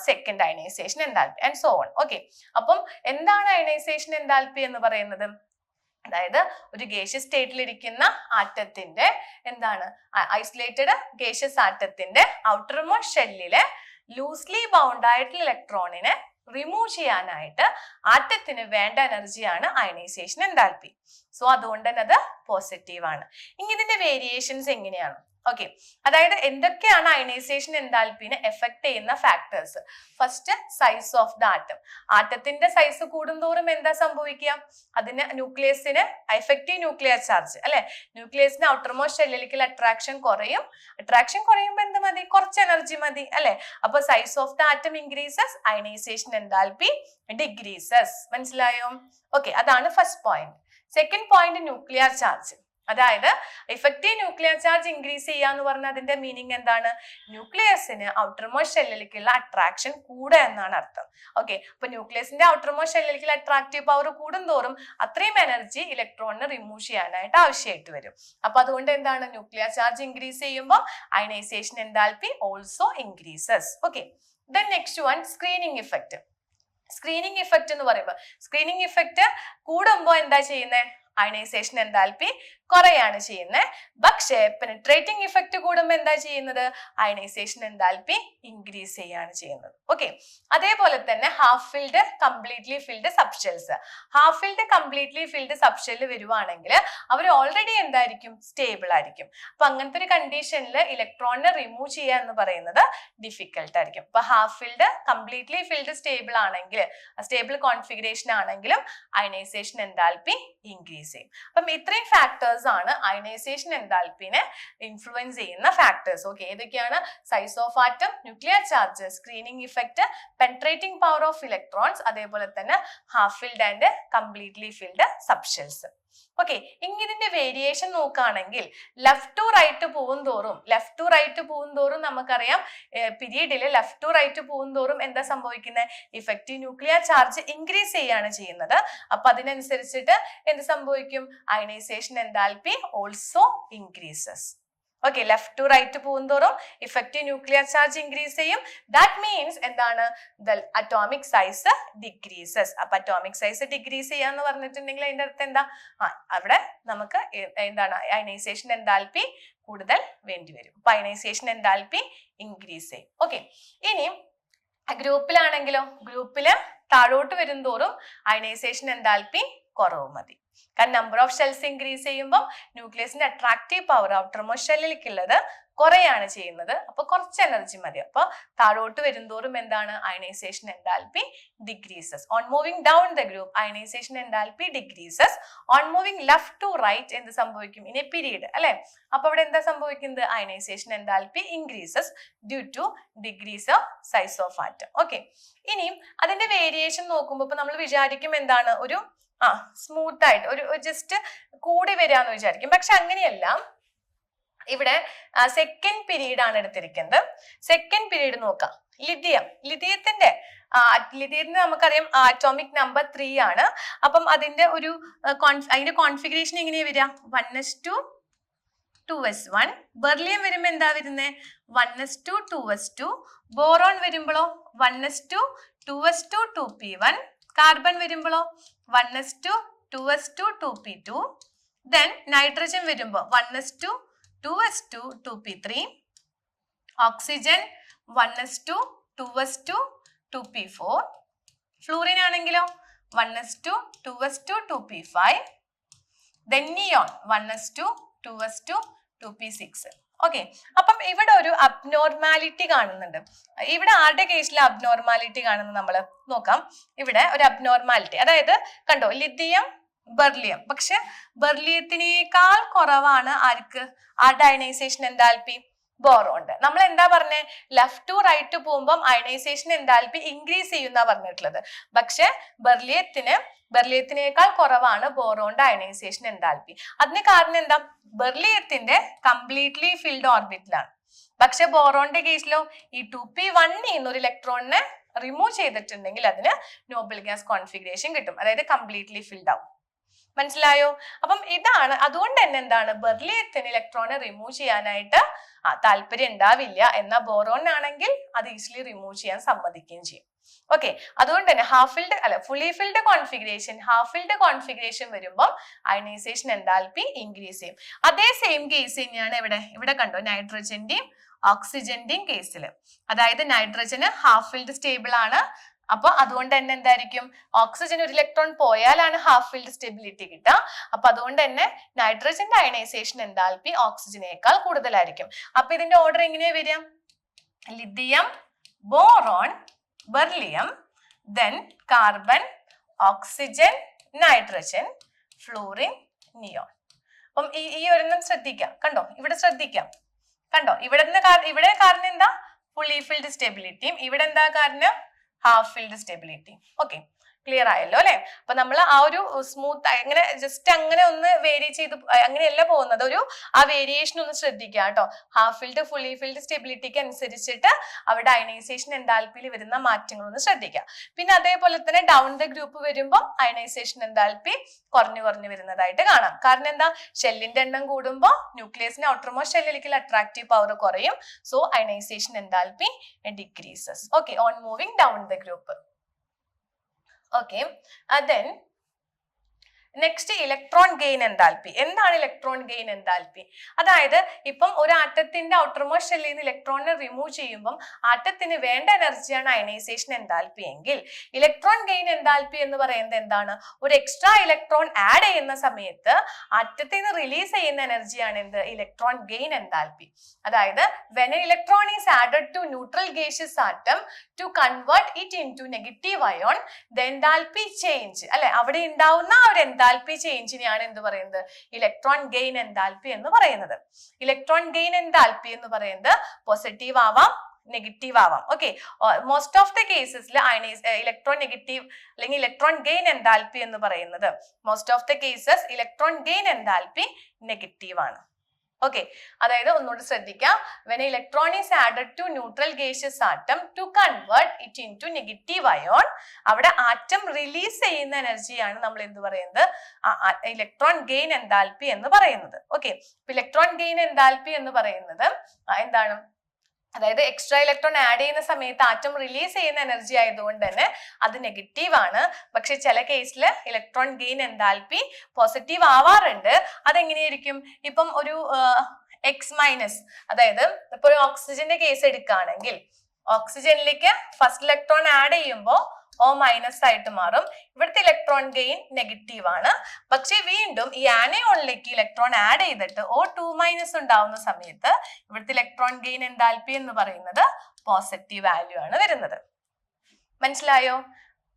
second ionization enthalpy, and so on. Okay, അപ്പം എന്താണ് ionisation enthalpy എന്ന് പറയുന്നത്? അതായത് ഒരു gaseous സ്റ്റേറ്റിൽ ഇരിക്കുന്ന ആറ്റത്തിന്റെ എന്താണ്, ഐസൊലേറ്റഡ് ഗേഷ്യസ് ആറ്റത്തിന്റെ ഔട്ടർ മോസ്റ്റ് ഷെല്ലിലെ ലൂസ്ലി ബൗണ്ട് ആയിട്ടുള്ള ഇലക്ട്രോണിനെ റിമൂവ് ചെയ്യാനായിട്ട് ആറ്റത്തിന് വേണ്ട എനർജിയാണ് അയണൈസേഷൻ എൻതാൽപ്പി. സോ അതുകൊണ്ട് തന്നെ അത് പോസിറ്റീവ് ആണ്. ഇനി ഇതിന്റെ വേരിയേഷൻസ് എങ്ങനെയാണ്? ഓക്കെ, അതായത് എന്തൊക്കെയാണ് അയണൈസേഷൻ എൻതാൽപ്പിനെ എഫക്ട് ചെയ്യുന്ന factors? First, size of the atom. ആറ്റത്തിന്റെ സൈസ് കൂടുന്തോറും എന്താ സംഭവിക്കുക? അതിന് ന്യൂക്ലിയസിന് എഫക്റ്റീവ് ന്യൂക്ലിയർ ചാർജ് അല്ലെ, ന്യൂക്ലിയസിന് ഔട്ടർമോസ്റ്റ് ഷെല്ലിലേക്കുള്ള അട്രാക്ഷൻ കുറയും. അട്രാക്ഷൻ കുറയുമ്പോൾ എന്ത് മതി? കുറച്ച് എനർജി മതി അല്ലെ. അപ്പൊ size of the atom increases, ionisation enthalpy decreases. മനസ്സിലായോ? ഓക്കെ, അതാണ് first point. Second point, nuclear charge. അതായത് എഫക്റ്റീവ് ന്യൂക്ലിയർ ചാർജ് ഇൻക്രീസ് ചെയ്യാന്ന് പറഞ്ഞാൽ അതിന്റെ മീനിങ് എന്താണ്? ന്യൂക്ലിയസിന് ഔട്ടർമോസ്റ്റ് ഷെല്ലിലേക്കുള്ള അട്രാക്ഷൻ കൂടുക എന്നാണ് അർത്ഥം. ഓക്കെ, അപ്പൊ ന്യൂക്ലിയസിന്റെ ഔട്ടർമോസ്റ്റ് ഷെല്ലിലേക്കുള്ള അട്രാക്റ്റീവ് പവർ കൂടുന്തോറും അത്രയും എനർജി ഇലക്ട്രോണിന് റിമൂവ് ചെയ്യാനായിട്ട് ആവശ്യമായിട്ട് വരും. അപ്പൊ അതുകൊണ്ട് എന്താണ്, ന്യൂക്ലിയർ ചാർജ് ഇൻക്രീസ് ചെയ്യുമ്പോൾ ionisation enthalpy also increases. Okay, then next one, screening effect. Screening effect എന്ന് പറയുമ്പോൾ സ്ക്രീനിങ് ഇഫക്റ്റ് കൂടുമ്പോൾ എന്താ ചെയ്യുന്നത്? അയണൈസേഷൻ എൻതാൽപ്പി കുറയാണ് ചെയ്യുന്നത്. പക്ഷേ പെനിട്രേറ്റിംഗ് ഇഫക്റ്റ് കൂടുമ്പോൾ എന്താ ചെയ്യുന്നത്? അയണൈസേഷൻ എൻതാൽപ്പി ഇൻക്രീസ് ചെയ്യാണ് ചെയ്യുന്നത്. ഓക്കെ, അതേപോലെ തന്നെ half filled, completely filled subshells. Half filled, completely filled subshell വരുവാണെങ്കിൽ അവർ ഓൾറെഡി എന്തായിരിക്കും? സ്റ്റേബിൾ ആയിരിക്കും. അപ്പൊ അങ്ങനത്തെ ഒരു കണ്ടീഷനിൽ ഇലക്ട്രോണിനെ റിമൂവ് ചെയ്യുക എന്ന് പറയുന്നത് ഡിഫിക്കൽട്ട് ആയിരിക്കും. അപ്പൊ half filled, completely filled stable ആണെങ്കിൽ, സ്റ്റേബിൾ കോൺഫിഗറേഷൻ ആണെങ്കിലും അയണൈസേഷൻ എൻതാൽപ്പി ഇൻക്രീസ് ചെയ്യും. അപ്പം ഇത്രയും ഫാക്ടേഴ്സ് ആണ് അയണൈസേഷൻ എൻതാൽപ്പിനെ ഇൻഫ്ലുവൻസ് ചെയ്യുന്ന ഫാക്ടേഴ്സ്. ഓക്കെ, ഏതൊക്കെയാണ്? Size of atom, nuclear charge, screening effect, penetrating power of electrons, അതേപോലെ തന്നെ half filled and completely filled subshells. Okay, ഇനി ഇതിന്റെ വേരിയേഷൻ നോക്കുകയാണെങ്കിൽ ലെഫ്റ്റ് ടു റൈറ്റ് പോകും തോറും നമുക്കറിയാം പീരീഡില് ലെഫ്റ്റ് ടു റൈറ്റ് പോകും തോറും എന്താ സംഭവിക്കുന്നത്? ഇഫക്റ്റീവ് ന്യൂക്ലിയർ ചാർജ് ഇൻക്രീസ് ചെയ്യാണ് ചെയ്യുന്നത്. അപ്പൊ അതിനനുസരിച്ചിട്ട് എന്ത് സംഭവിക്കും? Ionisation enthalpy also increases. Okay, left to right പോകുന്തോറും ഇഫക്റ്റീവ് ന്യൂക്ലിയർ ചാർജ് ഇൻക്രീസ് ചെയ്യും. ദാറ്റ് മീൻസ് എന്താണ്? The atomic size decreases. അപ്പൊ അറ്റോമിക് സൈസ് ഡിക്രീസ് ചെയ്യാന്ന് പറഞ്ഞിട്ടുണ്ടെങ്കിൽ അതിന്റെ അർത്ഥം എന്താ? അവിടെ നമുക്ക് എന്താണ്? അയണൈസേഷൻ എൻതാൽപ്പി കൂടുതൽ വേണ്ടി വരും. അപ്പൊ അയണൈസേഷൻ എൻതാൽപ്പി ഇൻക്രീസ് ചെയ്യും. ഓക്കെ, ഇനി ഗ്രൂപ്പിലാണെങ്കിലോ, ഗ്രൂപ്പില് താഴോട്ട് വരും തോറും അയണൈസേഷൻ എൻതാൽപ്പി കുറവ് മതി. കാരണം നമ്പർ ഓഫ് ഷെൽസ് ഇൻക്രീസ് ചെയ്യുമ്പോൾ ന്യൂക്ലിയസിന്റെ അട്രാക്റ്റീവ് പവർ ഔട്ടർമോസ്റ്റ് ഷെല്ലിലേക്കുള്ളത് കുറയാണ് ചെയ്യുന്നത്. അപ്പൊ കുറച്ച് എനർജി മതി. അപ്പൊ താഴോട്ട് വരുന്തോറും എന്താണ്? Ionisation enthalpy decreases. On moving down the group ionisation enthalpy decreases. On moving left to right എന്ത് സംഭവിക്കും? ഇൻ എ പീരീഡ് അല്ലെ. അപ്പൊ ഇവിടെ എന്താ സംഭവിക്കുന്നത്? Ionisation enthalpy increases due to decrease of size of atom. Okay, ഇനിയും അതിന്റെ വേരിയേഷൻ നോക്കുമ്പോൾ ഇപ്പൊ നമ്മൾ വിചാരിക്കും എന്താണ്? ഒരു സ്മൂത്ത് ആയിട്ട് ഒരു ജസ്റ്റ് കൂടി വരാന്ന് വിചാരിക്കും. പക്ഷെ അങ്ങനെയല്ല. ഇവിടെ സെക്കൻഡ് പീരീഡ് ആണ് എടുത്തിരിക്കുന്നത്. സെക്കൻഡ് പീരീഡ് നോക്കാം. ലിഥിയത്തിന്റെ നമുക്കറിയാം അറ്റോമിക് നമ്പർ 3 ആണ്. അപ്പം അതിന്റെ ഒരു അതിന്റെ കോൺഫിഗറേഷൻ എങ്ങനെയാ വരിക? 1s2 2s1. ബെർലിയം വരുമ്പോ എന്താ വരുന്നത്? 1s2 2s2. ബോറോൺ വരുമ്പോഴോ 1s2 2s2 2p1. കാർബൺ വരുമ്പോഴോ 1s2 2s2 2p2. Then nitrogen വരുമ്പോ 1s2 2s2 2p3. Oxygen 1s2 2s2 2p4. Fluorine ആണെങ്കിലോ 1s2 2s2 2p5. Then neon 1s2 2s2 2p6. Okay, അപ്പം ഇവിടെ ഒരു അബ്നോർമാലിറ്റി കാണുന്നുണ്ട്. ഇവിടെ ആരുടെ കേസിൽ അബ്നോർമാലിറ്റി കാണുന്നത് നമ്മൾ നോക്കാം. ഇവിടെ ഒരു അബ്നോർമാലിറ്റി, അതായത് കണ്ടോ, ലിഥിയം ബെർലിയം. പക്ഷെ ബെർലിയത്തിനേക്കാൾ കുറവാണ് ആർക്ക്? ആരുടെ അയണൈസേഷൻ എൻതാൽപ്പി? ബോറോണ്ട്. നമ്മൾ എന്താ പറഞ്ഞേ? ലെഫ്റ്റ് ടു റൈറ്റ് പോകുമ്പോൾ അയണൈസേഷൻ എൻതാൽപ്പി ഇൻക്രീസ് ചെയ്യുന്ന പറഞ്ഞിട്ടുള്ളത്. പക്ഷെ ബെർലിയത്തിനേക്കാൾ കുറവാണ് ബോറോണ്ട് അയണൈസേഷൻ എൻതാൽപ്പി. അതിന് കാരണം എന്താ? ബെർലിയത്തിന്റെ കംപ്ലീറ്റ്ലി ഫിൽഡ് ഓർബിറ്റിലാണ്. പക്ഷെ ബോറോണിന്റെ കേസിലോ ഈ 2p1 ഒരു ഇലക്ട്രോണിനെ റിമൂവ് ചെയ്തിട്ടുണ്ടെങ്കിൽ അതിന് നോബിൾ ഗ്യാസ് കോൺഫിഗറേഷൻ കിട്ടും, അതായത് കംപ്ലീറ്റ്ലി ഫിൽഡ് ആവും. മനസ്സിലായോ? അപ്പം ഇതാണ്, അതുകൊണ്ട് തന്നെ എന്താണ്, ബെർലിയത്തിന് ഇലക്ട്രോണെ റിമൂവ് ചെയ്യാനായിട്ട് താല്പര്യം ഉണ്ടാവില്ല. എന്നാൽ ബോറോണിനാണെങ്കിൽ അത് ഈസിലി റിമൂവ് ചെയ്യാൻ സമ്മതിക്കുകയും ചെയ്യും. ഓക്കെ, അതുകൊണ്ട് തന്നെ ഫുള്ളി ഫിൽഡ് കോൺഫിഗറേഷൻ വരുമ്പോൾ അയണൈസേഷൻ എൻതാൽപ്പി ഇൻക്രീസ് ചെയ്യും. അതേ സെയിം കേസ് തന്നെയാണ് ഇവിടെ കണ്ടോ നൈട്രജന്റെയും ഓക്സിജന്റെയും കേസിൽ. അതായത് നൈട്രജന് ഹാഫ് ഫിൽഡ് സ്റ്റേബിൾ ആണ്. അപ്പൊ അതുകൊണ്ട് തന്നെ എന്തായിരിക്കും, ഓക്സിജൻ ഒരു ഇലക്ട്രോൺ പോയാലാണ് ഹാഫ് ഫിൽഡ് സ്റ്റെബിലിറ്റി കിട്ടുക. അപ്പൊ അതുകൊണ്ട് തന്നെ നൈട്രജന്റെ അയണൈസേഷൻ എൻതാൽപ്പി ഓക്സിജനേക്കാൾ കൂടുതലായിരിക്കും. അപ്പൊ ഇതിന്റെ ഓർഡർ എങ്ങനെയാ വരിക? Lithium, boron, beryllium, then carbon, oxygen, nitrogen, fluorine, neon. അപ്പം ഈ ഒരെണ്ണം ശ്രദ്ധിക്കാം. കണ്ടോ, ഇവിടെ ശ്രദ്ധിക്കാം. കണ്ടോ, ഇവിടെ കാരണം എന്താ, ഫുള്ളി ഫിൽഡ് സ്റ്റെബിലിറ്റിയും, ഇവിടെ എന്താ കാരണം, half filled stability. Okay, clear ആയല്ലോ അല്ലെ? അപ്പൊ നമ്മൾ ആ ഒരു സ്മൂത്ത് അങ്ങനെ ജസ്റ്റ് അങ്ങനെ ഒന്ന് വേരി ചെയ്ത് അങ്ങനെയല്ല പോകുന്നത്, ആ വേരിയേഷൻ ഒന്ന് ശ്രദ്ധിക്കുക കേട്ടോ. ഹാഫ് ഫിൽഡ് ഫുള്ളി ഫിൽഡ് സ്റ്റെബിലിറ്റിക്ക് അനുസരിച്ചിട്ട് അവിടെ അയണൈസേഷൻ എൻതാൽപ്പിയിൽ വരുന്ന മാറ്റങ്ങൾ ഒന്ന് ശ്രദ്ധിക്കുക. പിന്നെ അതേപോലെ തന്നെ ഡൗൺ ദ ഗ്രൂപ്പ് വരുമ്പോൾ അയണൈസേഷൻ എൻതാൽപ്പി കുറഞ്ഞു വരുന്നതായിട്ട് കാണാം. കാരണം എന്താ, ഷെല്ലിന്റെ എണ്ണം കൂടുമ്പോൾ ന്യൂക്ലിയസിന്റെ ഔട്ടർമോസ്റ്റ് ഷെല്ലിലേക്കുള്ള അട്രാക്റ്റീവ് പവർ കുറയും. So ionisation enthalpy decreases. Okay, on moving down the group. Okay, then next electron gain enthalpy. എന്താണ് ഇലക്ട്രോൺ ഗെയിൻ എൻതാൽപ്പി? അതായത് ഇപ്പം ഒരു ആറ്റത്തിന്റെ ഔട്ടർമോസ്റ്റ് ഷെല്ലിൽ നിന്ന് ഇലക്ട്രോണിനെ റിമൂവ് ചെയ്യുമ്പോൾ ആറ്റത്തിന് വേണ്ട എനർജിയാണ് അയണൈസേഷൻ എൻതാൽപ്പി എങ്കിൽ ഇലക്ട്രോൺ ഗെയിൻ എൻതാൽപ്പി എന്ന് പറയുന്നത് എന്താണ്, ഒരു എക്സ്ട്രാ ഇലക്ട്രോൺ ആഡ് ചെയ്യുന്ന സമയത്ത് ആറ്റത്തിൽ നിന്ന് റിലീസ് ചെയ്യുന്ന എനർജിയാണ് എന്ത്, ഇലക്ട്രോൺ ഗെയിൻ എൻതാൽപ്പി. അതായത് when an electron is added to neutral gaseous atom to convert it into negative ion, the enthalpy change അല്ലെ, അവിടെ ഉണ്ടാവുന്ന ഒരു എൻതാൽപ്പി ചേഞ്ചിനെയാണ് എന്ത് പറയുന്നത്, ഇലക്ട്രോൺ ഗെയിൻ എൻതാൽപ്പി എന്ന് പറയുന്നത്. ഇലക്ട്രോൺ ഗെയിൻ എൻതാൽപ്പി എന്ന് പറയുന്നത് പോസിറ്റീവ് ആവാം, നെഗറ്റീവ് ആവാം. ഓക്കെ, മോസ്റ്റ് ഓഫ് ദ കേസസിൽ ഇലക്ട്രോൺ നെഗറ്റീവ് അല്ലെങ്കിൽ ഇലക്ട്രോൺ ഗെയിൻ എൻതാൽപ്പി എന്ന് പറയുന്നത് most of the cases electron gain enthalpy negative ആണ്. ഓക്കെ, അതായത് ഒന്നുകൂടി ശ്രദ്ധിക്കാം, when an electron is added to neutral gaseous atom to convert it into negative ion, അവിടെ atom release ചെയ്യുന്ന എനർജിയാണ് നമ്മൾ എന്ത് പറയുന്നത്, ഇലക്ട്രോൺ ഗെയിൻ എൻതാൽപ്പി എന്ന് പറയുന്നത്. ഓക്കെ, ഇലക്ട്രോൺ ഗെയിൻ എൻതാൽപ്പി എന്ന് പറയുന്നത് എന്താണ്, അതായത് എക്സ്ട്രാ ഇലക്ട്രോൺ ആഡ് ചെയ്യുന്ന സമയത്ത് ആറ്റം റിലീസ് ചെയ്യുന്ന എനർജി ആയതുകൊണ്ട് തന്നെ അത് നെഗറ്റീവ് ആണ്. പക്ഷെ ചില കേസിൽ ഇലക്ട്രോൺ ഗെയിൻ എൻതാൽപ്പി പോസിറ്റീവ് ആവാറുണ്ട്. അതെങ്ങനെയായിരിക്കും, ഇപ്പം ഒരു എക്സ് മൈനസ്, അതായത് ഇപ്പൊ ഒരു ഓക്സിജന്റെ കേസ് എടുക്കുകയാണെങ്കിൽ ഓക്സിജനിലേക്ക് ഫസ്റ്റ് ഇലക്ട്രോൺ ആഡ് ചെയ്യുമ്പോൾ O മൈനസ് ആയിട്ട് മാറും. ഇവിടുത്തെ ഇലക്ട്രോൺ ഗെയിൻ നെഗറ്റീവ് ആണ്. പക്ഷെ വീണ്ടും ഈ ആനയോണിലേക്ക് ഇലക്ട്രോൺ ആഡ് ചെയ്തിട്ട് O2- ഉണ്ടാവുന്ന സമയത്ത് ഇവിടുത്തെ ഇലക്ട്രോൺ ഗെയിൻ എൻതാൽപ്പി എന്ന് പറയുന്നത് പോസിറ്റീവ് വാല്യൂ ആണ് വരുന്നത്. മനസ്സിലായോ?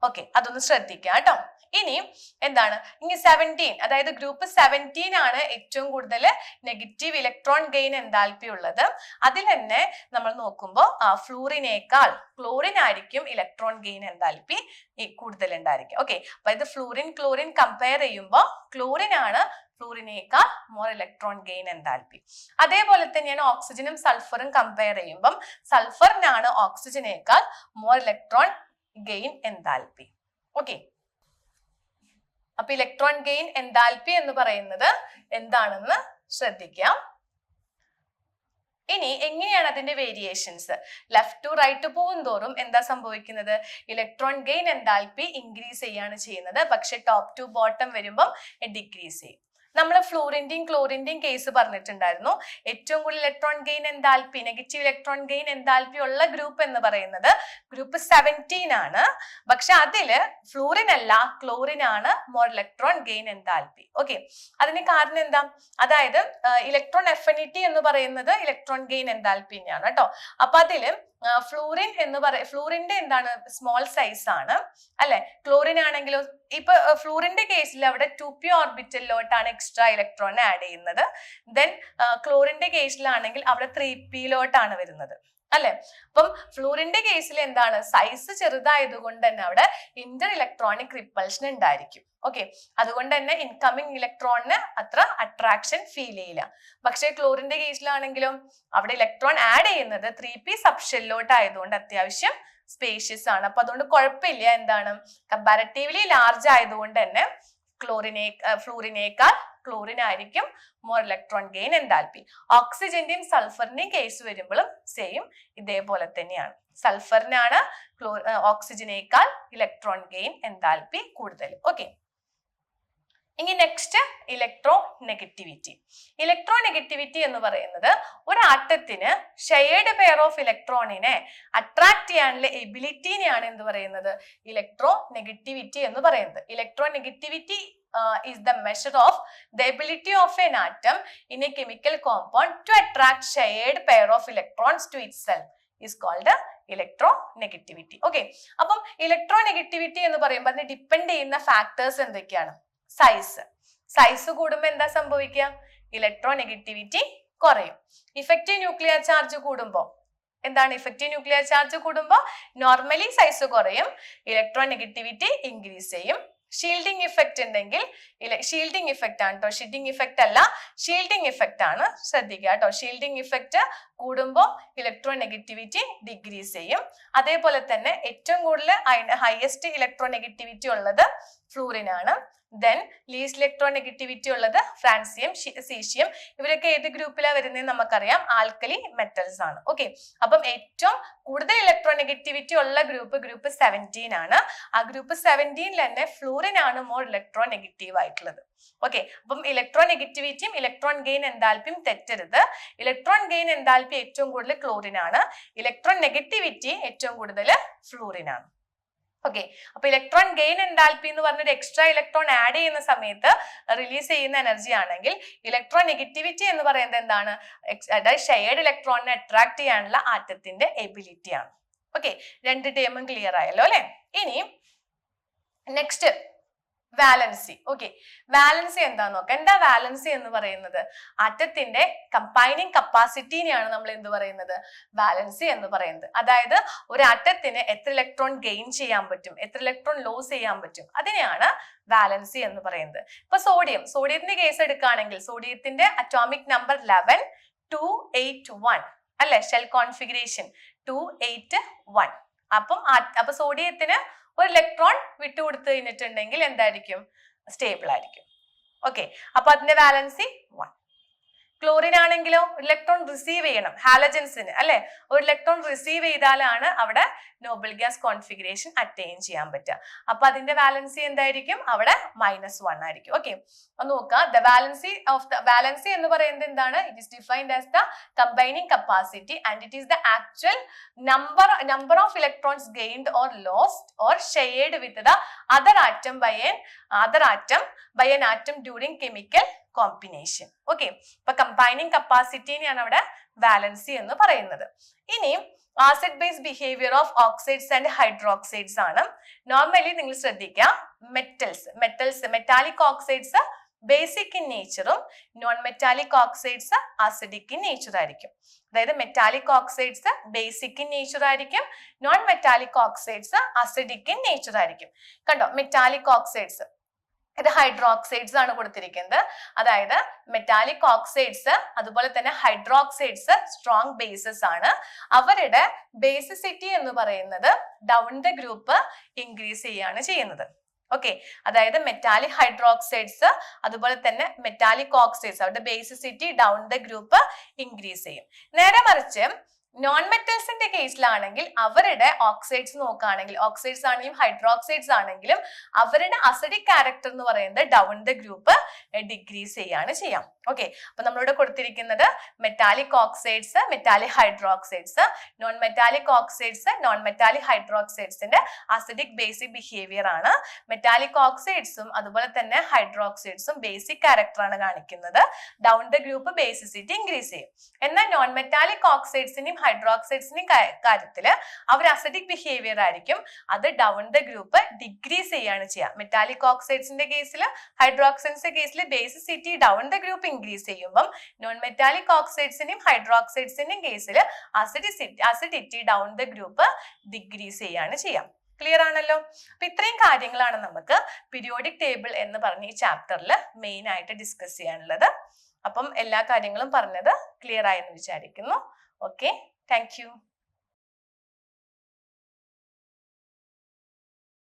ഓക്കെ, അതൊന്ന് ശ്രദ്ധിക്കാം കേട്ടോ. ഇനി എന്താണ്, ഇനി 17, അതായത് ഗ്രൂപ്പ് 17 ആണ് ഏറ്റവും കൂടുതൽ നെഗറ്റീവ് ഇലക്ട്രോൺ ഗെയിൻ എൻതാൽപ്പി ഉള്ളത്. അതിൽ തന്നെ നമ്മൾ നോക്കുമ്പോൾ ഫ്ലൂറിനേക്കാൾ ക്ലോറിൻ ആയിരിക്കും ഇലക്ട്രോൺ ഗെയിൻ എൻതാൽപ്പി കൂടുതൽ ഉണ്ടായിരിക്കും. ഓക്കെ, അപ്പൊ ഇത് ക്ലോറിൻ കമ്പയർ ചെയ്യുമ്പോൾ ഫ്ലൂറിനേക്കാൾ മോർ ഇലക്ട്രോൺ ഗെയിൻ എൻതാൽപ്പി. അതേപോലെ തന്നെയാണ് ഓക്സിജനും സൾഫറും കമ്പയർ ചെയ്യുമ്പോൾ സൾഫറിനാണ് ഓക്സിജനേക്കാൾ more electron gain enthalpy. Okay, അപ്പൊ ഇലക്ട്രോൺ ഗെയിൻ എൻതാൽപ്പി എന്ന് പറയുന്നത് എന്താണെന്ന് ശ്രദ്ധിക്കാം. ഇനി എങ്ങനെയാണ് അതിന്റെ വേരിയേഷൻസ്, ലെഫ്റ്റ് ടു റൈറ്റ് പോകും തോറും എന്താ സംഭവിക്കുന്നത്, ഇലക്ട്രോൺ ഗെയിൻ എൻതാൽപ്പി ഇൻക്രീസ് ചെയ്യാണ് ചെയ്യുന്നത്. പക്ഷെ ടോപ്പ് ടു ബോട്ടം വരുമ്പം ഡിക്രീസ് ചെയ്യും. നമ്മൾ ഫ്ലൂറിന്റെയും ക്ലോറിന്റെയും കേസ് പറഞ്ഞിട്ടുണ്ടായിരുന്നു. ഏറ്റവും കൂടുതൽ electron gain enthalpy, negative electron gain enthalpy ഉള്ള ഗ്രൂപ്പ് എന്ന് പറയുന്നത് ഗ്രൂപ്പ് 17 ആണ്. പക്ഷെ അതില് ഫ്ലൂറിൻ അല്ല, ക്ലോറിൻ ആണ് more electron gain enthalpy. Okay, അതിന് കാരണം എന്താ, അതായത് ഇലക്ട്രോൺ അഫിനിറ്റി എന്ന് പറയുന്നത് ഇലക്ട്രോൺ ഗെയിൻ എൻതാൽപ്പി തന്നെയാണ് കേട്ടോ. അപ്പൊ അതില് ഫ്ലൂറിന്റെ എന്താണ്, സ്മോൾ സൈസ് ആണ് അല്ലെ. ക്ലോറിൻ ആണെങ്കിലോ, ഇപ്പൊ ഫ്ലൂറിന്റെ കേസിൽ അവിടെ 2p ഓർബിറ്റലിലോട്ടാണ് എക്സ്ട്രാ ഇലക്ട്രോൺ ആഡ് ചെയ്യുന്നത്. ദെൻ ക്ലോറിന്റെ കേസിലാണെങ്കിൽ അവിടെ 3p വരുന്നത്. അല്ലെ? അപ്പം ഫ്ലൂറിന്റെ കേസിൽ എന്താണ്, സൈസ് ചെറുതായതുകൊണ്ട് തന്നെ അവിടെ ഇന്റർ ഇലക്ട്രോണിക് റിപ്പൾഷൻ ഉണ്ടായിരിക്കും. ഓക്കെ, അതുകൊണ്ട് തന്നെ ഇൻകമിങ് ഇലക്ട്രോണിന് അത്ര അട്രാക്ഷൻ ഫീൽ ചെയ്യില്ല. പക്ഷേ ക്ലോറിന്റെ കേസിലാണെങ്കിലും അവിടെ ഇലക്ട്രോൺ ആഡ് ചെയ്യുന്നത് 3p സബ്ഷെല്ലോട്ട് ആയതുകൊണ്ട് അത്യാവശ്യം സ്പേഷ്യസ് ആണ്. അപ്പൊ അതുകൊണ്ട് കുഴപ്പമില്ല. എന്താണ്, കമ്പാരറ്റീവ്ലി ലാർജ് ആയതുകൊണ്ട് തന്നെ ഫ്ലൂറിനേക്കാൾ ക്ലോറിൻ ആയിരിക്കും മോർ ഇലക്ട്രോൺ ഗെയിൻ എൻതാൽപ്പി. ഓക്സിജന്റെയും സൾഫറിന്റെയും കേസ് വരുമ്പോഴും സെയിം ഇതേപോലെ തന്നെയാണ്. സൾഫറിനാണ് ഓക്സിജനേക്കാൾ ഇലക്ട്രോൺ ഗെയിൻ എൻതാൽപ്പി കൂടുതൽ. ഓക്കെ, ഇനി next electronegativity. Electronegativity എന്ന് പറയുന്നത് ഒരു ആറ്റത്തിന് ഷെയർഡ് പെയർ ഓഫ് ഇലക്ട്രോണിനെ അട്രാക്ട് ചെയ്യാനുള്ള എബിലിറ്റിനെയാണ് എന്ത് പറയുന്നത്, ഇലക്ട്രോ നെഗറ്റിവിറ്റി എന്ന് പറയുന്നത്. Electronegativity is the measure of the ability of an atom in a chemical compound to attract shared pair of electrons to itself is called electronegativity. Okay, അപ്പം electronegativity എന്ന് പറയുമ്പോൾ അതിന് ഡിപ്പെൻഡ് ചെയ്യുന്ന factors എന്തൊക്കെയാണ്? Size കൂടുമ്പോൾ എന്താ സംഭവിക്കുക? Electronegativity കുറയും. ഇഫക്റ്റീവ് ന്യൂക്ലിയർ ചാർജ് കൂടുമ്പോൾ എന്താണ്? ഇഫക്റ്റീവ് ന്യൂക്ലിയർ ചാർജ് കൂടുമ്പോൾ നോർമലി സൈസ് കുറയും, ഇലക്ട്രോനെഗറ്റിവിറ്റി ഇൻക്രീസ് ചെയ്യും. ഷീൽഡിംഗ് ഇഫക്റ്റ് ഉണ്ടെങ്കിൽ ഷീൽഡിംഗ് ഇഫക്റ്റ് ആണ് കേട്ടോ, ഷീൽഡിംഗ് ഇഫക്റ്റ് അല്ല, ഷീൽഡിംഗ് ഇഫക്റ്റ് ആണ്, ശ്രദ്ധിക്കുക കേട്ടോ. ഷീൽഡിംഗ് ഇഫക്റ്റ് കൂടുമ്പോൾ ഇലക്ട്രോനെഗറ്റിവിറ്റി ഡിക്രീസ് ചെയ്യും. അതേപോലെ തന്നെ ഏറ്റവും കൂടുതൽ ഹയസ്റ്റ് ഇലക്ട്രോനെഗറ്റിവിറ്റി ഉള്ളത് ഫ്ലൂറിൻ ആണ്. ദെൻ ലീസ്റ്റ് ഇലക്ട്രോനെഗറ്റിവിറ്റി ഉള്ളത് ഫ്രാൻസിയം, സീഷ്യം. ഇവരൊക്കെ ഏത് ഗ്രൂപ്പിലാണ് വരുന്നതെന്ന് നമുക്കറിയാം, ആൽക്കലി മെറ്റൽസ് ആണ്. ഓക്കെ, അപ്പം ഏറ്റവും കൂടുതൽ ഇലക്ട്രോനെഗറ്റിവിറ്റി ഉള്ള ഗ്രൂപ്പ് 17 ആണ്. ആ ഗ്രൂപ്പ് 17 തന്നെ ഫ്ലൂറിൻ ആണ് മോർ ഇലക്ട്രോനെഗറ്റീവ് ആയിട്ടുള്ളത്. ഓക്കെ, അപ്പം ഇലക്ട്രോനെഗറ്റിവിറ്റിയും ഇലക്ട്രോൺ ഗെയിൻ എൻതാൽപ്പിയും തെറ്റരുത്. ഇലക്ട്രോൺ ഗെയിൻ എൻതാൽപ്പി ഏറ്റവും കൂടുതൽ ക്ലോറിൻ ആണ്, ഇലക്ട്രോൺ നെഗറ്റിവിറ്റി ഏറ്റവും കൂടുതൽ ഫ്ലൂറിൻ ആണ്. ഓക്കെ, അപ്പൊ ഇലക്ട്രോൺ ഗെയിൻ എൻതാൽപ്പി എന്ന് പറഞ്ഞൊരു എക്സ്ട്രാ ഇലക്ട്രോൺ ആഡ് ചെയ്യുന്ന സമയത്ത് റിലീസ് ചെയ്യുന്ന എനർജി ആണെങ്കിൽ, ഇലക്ട്രോൺ നെഗറ്റിവിറ്റി എന്ന് പറയുന്നത് എന്താണ്, അതായത് ഷെയർഡ് ഇലക്ട്രോണിനെ അട്രാക്ട് ചെയ്യാനുള്ള ആറ്റത്തിന്റെ എബിലിറ്റി ആണ്. ഓക്കെ, രണ്ട് ടേമും ക്ലിയർ ആയല്ലോ അല്ലെ? ഇനി നെക്സ്റ്റ് വാലൻസി. ഓക്കെ, വാലൻസി എന്താന്ന് നോക്കാം. എന്താ വാലൻസി എന്ന് പറയുന്നത്? ആറ്റത്തിന്റെ കമ്പൈനിങ് കപ്പാസിറ്റിനെയാണ് നമ്മൾ എന്ത് പറയുന്നത്, വാലൻസി എന്ന് പറയുന്നത്. അതായത് ഒരു ആറ്റത്തിന് എത്ര ഇലക്ട്രോൺ ഗെയിൻ ചെയ്യാൻ പറ്റും, എത്ര ഇലക്ട്രോൺ ലോസ് ചെയ്യാൻ പറ്റും, അതിനെയാണ് വാലൻസി എന്ന് പറയുന്നത്. ഇപ്പൊ സോഡിയത്തിന്റെ കേസ് എടുക്കുകയാണെങ്കിൽ സോഡിയത്തിന്റെ അറ്റോമിക് നമ്പർ 11 281 അല്ലെ, ഷെൽ കോൺഫിഗറേഷൻ 281. അപ്പൊ സോഡിയത്തിന് ഒരു ഇലക്ട്രോൺ വിട്ടുകൊടുത്തു കഴിഞ്ഞിട്ടുണ്ടെങ്കിൽ എന്തായിരിക്കും, സ്റ്റേബിൾ ആയിരിക്കും. ഓക്കെ, അപ്പൊ അതിന്റെ വാലൻസി 1. ക്ലോറിൻ ആണെങ്കിലോ ഇലക്ട്രോൺ റിസീവ് ചെയ്യണം, ഹാലജൻസിന് അല്ലെ, ഒരു ഇലക്ട്രോൺ റിസീവ് ചെയ്താലാണ് അവിടെ നോബൽ ഗ്യാസ് കോൺഫിഗറേഷൻ അറ്റൈൻ ചെയ്യാൻ പറ്റുക. അപ്പൊ അതിന്റെ വാലൻസി എന്തായിരിക്കും, അവിടെ -1 ആയിരിക്കും. ഓക്കെ, ഒന്ന് നോക്കുക. വാലൻസി എന്ന് പറയുന്നത് എന്താണ്? It is defined as the combining capacity and it is the actual number of electrons gained or lost or shared with the other atom by an atom during chemical combination. Okay, ഇപ്പൊ combining കപ്പാസിറ്റിനെയാണ് അവിടെ valency എന്ന് പറയുന്നത്. ഇനി acid base behaviour of oxides and hydroxides ആണ്. Normally നിങ്ങൾ ശ്രദ്ധിക്കുക, metallic oxides basic in നേച്ചറും non metallic oxides acidic in nature ആയിരിക്കും. അതായത് metallic oxides basic in nature ആയിരിക്കും, non metallic oxides acidic in nature ആയിരിക്കും. കണ്ടോ, മെറ്റാലിക് ഓക്സൈഡ്സ് ഇത് ഹൈഡ്രോക്സൈഡ്സ് ആണ് കൊടുത്തിരിക്കുന്നത്. അതായത് മെറ്റാലിക് ഓക്സൈഡ്സ് അതുപോലെ തന്നെ ഹൈഡ്രോക്സൈഡ്സ് സ്ട്രോങ് ബേസസ് ആണ്. അവരുടെ ബേസിസിറ്റി എന്ന് പറയുന്നത് ഡൗൺ ദ ഗ്രൂപ്പ് ഇൻക്രീസ് ചെയ്യാണ് ചെയ്യുന്നത്. ഓക്കെ, അതായത് മെറ്റാലിക് ഹൈഡ്രോക്സൈഡ്സ് അതുപോലെ തന്നെ മെറ്റാലിക് ഓക്സൈഡ്സ് അവരുടെ basicity down the group increase ചെയ്യും. നേരെ മറിച്ച് നോൺ മെറ്റൽസിന്റെ കേസിലാണെങ്കിൽ അവരുടെ ഓക്സൈഡ്സ് നോക്കുകയാണെങ്കിൽ, ഓക്സൈഡ്സ് ആണെങ്കിലും ഹൈഡ്രോക്സൈഡ്സ് ആണെങ്കിലും അവരുടെ അസിഡിക് ക്യാരക്ടർ എന്ന് പറയുന്നത് ഡൗൺ ദ ഗ്രൂപ്പ് ഡിക്രീസ് ചെയ്യാണ് ചെയ്യാം. ഓക്കെ, അപ്പൊ നമ്മളിവിടെ കൊടുത്തിരിക്കുന്നത് metallic oxides, metallic hydroxides, non metallic oxides, non metallic ഹൈഡ്രോക്സൈഡ്സിന്റെ അസിഡിക് ബേസിക് ബിഹേവിയർ ആണ്. മെറ്റാലിക് ഓക്സൈഡ്സും അതുപോലെ തന്നെ ഹൈഡ്രോക്സൈഡ്സും ബേസിക് ക്യാരക്ടർ ആണ് കാണിക്കുന്നത്, down the group basicity increase ചെയ്യും. എന്നാൽ നോൺ മെറ്റാലിക് ഓക്സൈഡ്സിനെയും ഹൈഡ്രോക്സൈഡ്സിന്റെയും കാര്യത്തിൽ അവർ അസിഡിക് ബിഹേവിയർ ആയിരിക്കും. അത് ഡൗൺ ദ ഗ്രൂപ്പ് ഡിക്രീസ് ചെയ്യാണ് ചെയ്യുക. മെറ്റാലിക് ഓക്സൈഡ്സിന്റെ കേസിൽ, ഹൈഡ്രോക്സൈഡ്സിന്റെ കേസിൽ basicity down the group increase ചെയ്യുമ്പം നോൺ മെറ്റാലിക് ഓക്സൈഡ്സിന്റെയും ഹൈഡ്രോക്സൈഡ്സിന്റെയും കേസിൽ acidity down the group decrease ചെയ്യാണ് ചെയ്യാം. ക്ലിയർ ആണല്ലോ? അപ്പൊ ഇത്രയും കാര്യങ്ങളാണ് നമുക്ക് പീരിയോഡിക് ടേബിൾ എന്ന് പറഞ്ഞ ഈ ചാപ്റ്ററിൽ മെയിൻ ആയിട്ട് ഡിസ്കസ് ചെയ്യാനുള്ളത്. അപ്പം എല്ലാ കാര്യങ്ങളും പറഞ്ഞത് ക്ലിയർ ആയെന്ന് വിചാരിക്കുന്നു. Okay, thank you.